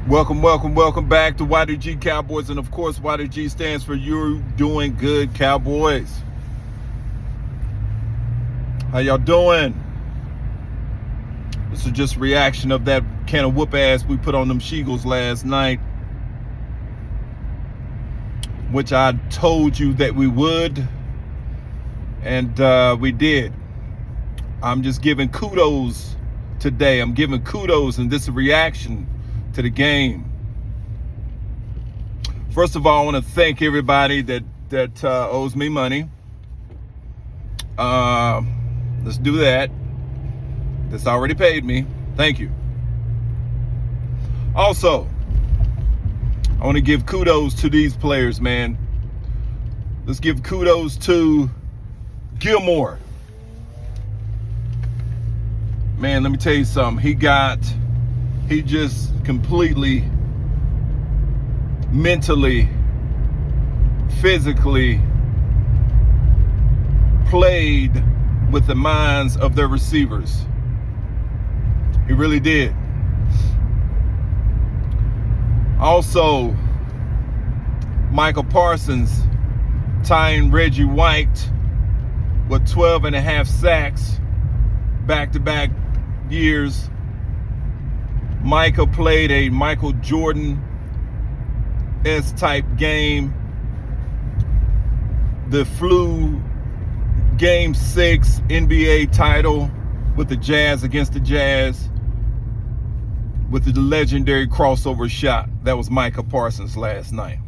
Welcome back to Y2G Cowboys. And of course, Y2G stands for You're Doing Good Cowboys. How y'all doing? This is just a reaction of that can of whoop ass we put on them Sheagles last night, which I told you that we would, and we did. I'm just giving kudos today. I'm giving kudos, and this is a reaction to the game. First of all, I want to thank everybody that owes me money. Let's do that. That's already paid me. Thank you. Also, I want to give kudos to these players, man. Let's give kudos to Gilmore. Man, let me tell you something. He just completely, mentally, physically played with the minds of their receivers. He really did. Also, Michael Parsons tying Reggie White with 12 and a half sacks back-to-back years. Michael played a Michael Jordan-esque type game. The flu Game 6 NBA title with the Jazz against the Jazz with the legendary crossover shot. That was Micah Parsons last night.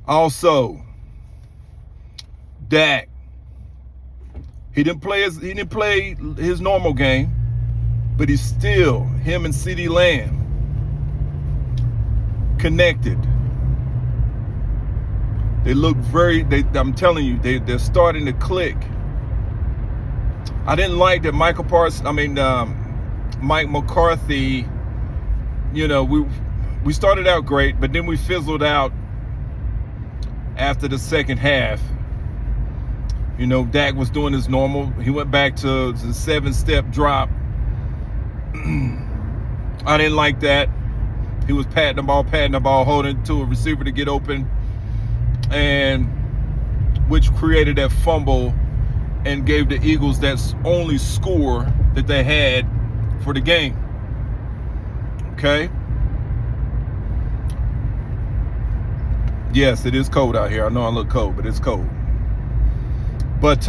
Also, Dak. He didn't play his normal game, but he's still, him and CeeDee Lamb, connected. They look I'm telling you, they're starting to click. I didn't like that Mike McCarthy, we started out great, but then we fizzled out after the second half. Dak was doing his normal. He went back to the 7-step drop. I didn't like that. He was patting the ball, holding to a receiver to get open, and which created that fumble and gave the Eagles that only score that they had for the game. Okay? Yes, it is cold out here. I know I look cold, but it's cold. But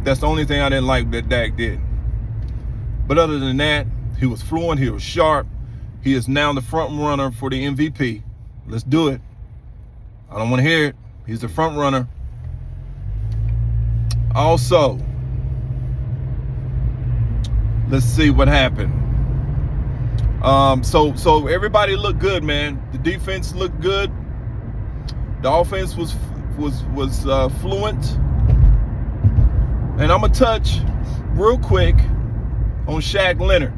that's the only thing I didn't like that Dak did. But other than that, he was fluent, he was sharp. He is now the front runner for the MVP. Let's do it. I don't want to hear it. He's the front runner. Also, let's see what happened. So everybody looked good, man. The defense looked good. The offense was fluent. And I'm gonna touch real quick on Shaq Leonard.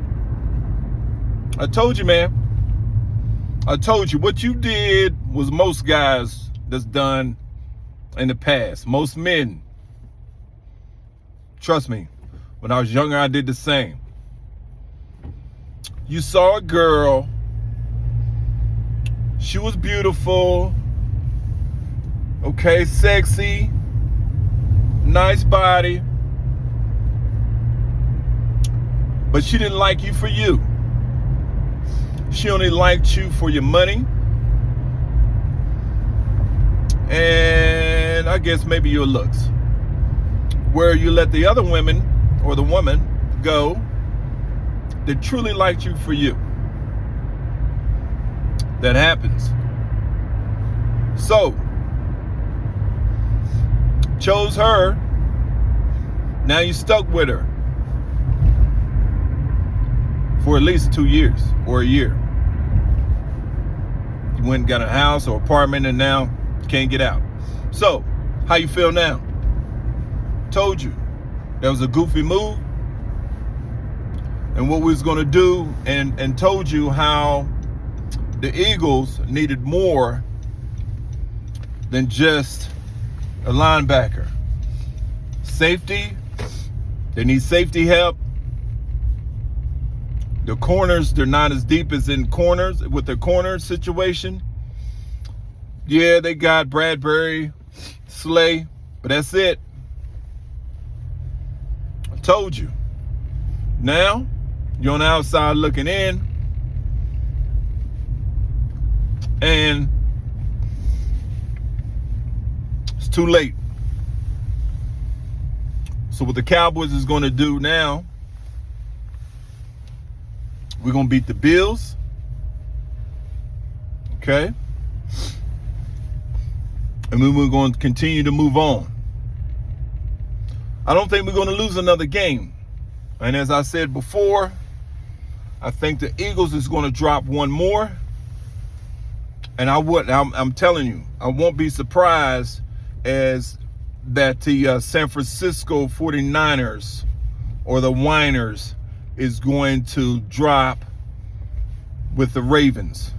I told you, man. I told you what you did was most guys that's done in the past. Most men. Trust me, when I was younger, I did the same. You saw a girl. She was beautiful. Okay, sexy. Nice body. But she didn't like you for you. She only liked you for your money. And I guess maybe your looks. Where you let the other women or the woman go that truly liked you for you. That happens. So, chose her. Now you stuck with her for at least 2 years or a year. You went and got a house or apartment and now you can't get out. So, how you feel now? Told you that was a goofy move and what we was going to do, and told you how the Eagles needed more than just a linebacker. Safety, they need safety help. The corners, they're not as deep as in corners with the corner situation. Yeah, they got Bradbury, Slay, but that's it. I told you. Now, you're on the outside looking in, and it's too late. So what the Cowboys is going to do now, we're going to beat the Bills. Okay? And then we're going to continue to move on. I don't think we're going to lose another game. And as I said before, I think the Eagles is going to drop one more. And I'm telling you, I won't be surprised as that the San Francisco 49ers or the Whiners is going to drop with the Ravens.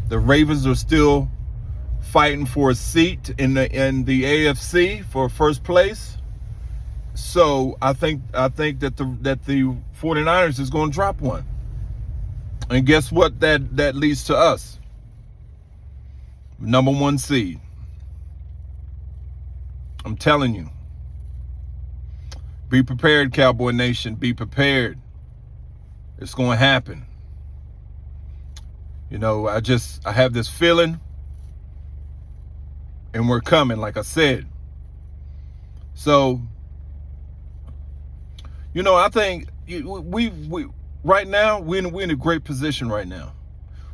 The Ravens are still fighting for a seat in the AFC for first place. So I think that the 49ers is going to drop one. And guess what that leads to us? Number 1 seed. I'm telling you. Be prepared, Cowboy Nation. Be prepared. It's going to happen. You know, I have this feeling, and we're coming, like I said. So, you know, I think we right now we're in a great position right now.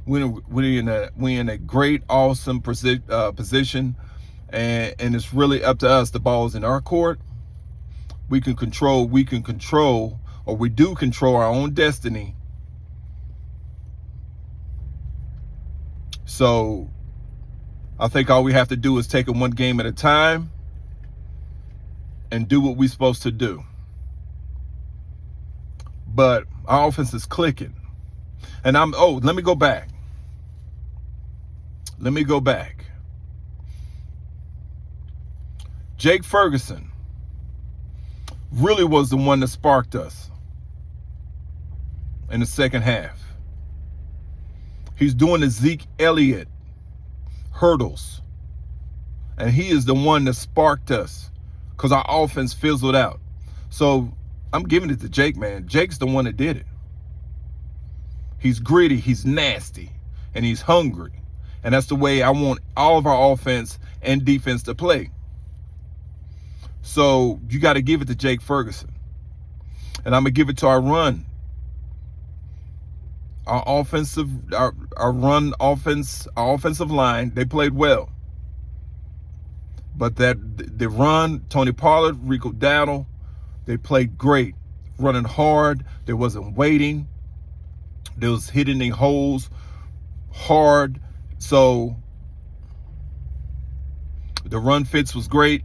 We're in a great, awesome position, and it's really up to us. The ball's in our court. We can control, or we do control our own destiny. So I think all we have to do is take it one game at a time and do what we're supposed to do. But our offense is clicking. And let me go back. Jake Ferguson really was the one that sparked us in the second half. He's doing the Zeke Elliott hurdles. And he is the one that sparked us because our offense fizzled out. So I'm giving it to Jake, man. Jake's the one that did it. He's gritty, he's nasty, and he's hungry. And that's the way I want all of our offense and defense to play. So you got to give it to Jake Ferguson. And I'm going to give it to our run. Our offensive line, they played well. But the run, Tony Pollard, Rico Dowdle, they played great. Running hard. They wasn't waiting. They was hitting the holes hard. So the run fits was great.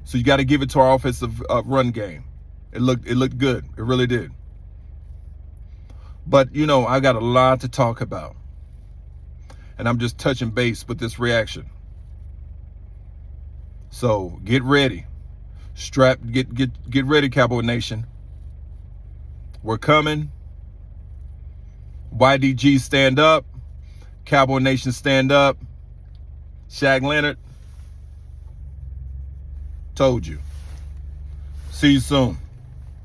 So you got to give it to our offensive run game. It looked good. It really did. But, you know, I got a lot to talk about. And I'm just touching base with this reaction. So get ready. Get ready, Cowboy Nation. We're coming. YDG stand up. Cowboy Nation stand up. Shaq Leonard. Told you. See you soon.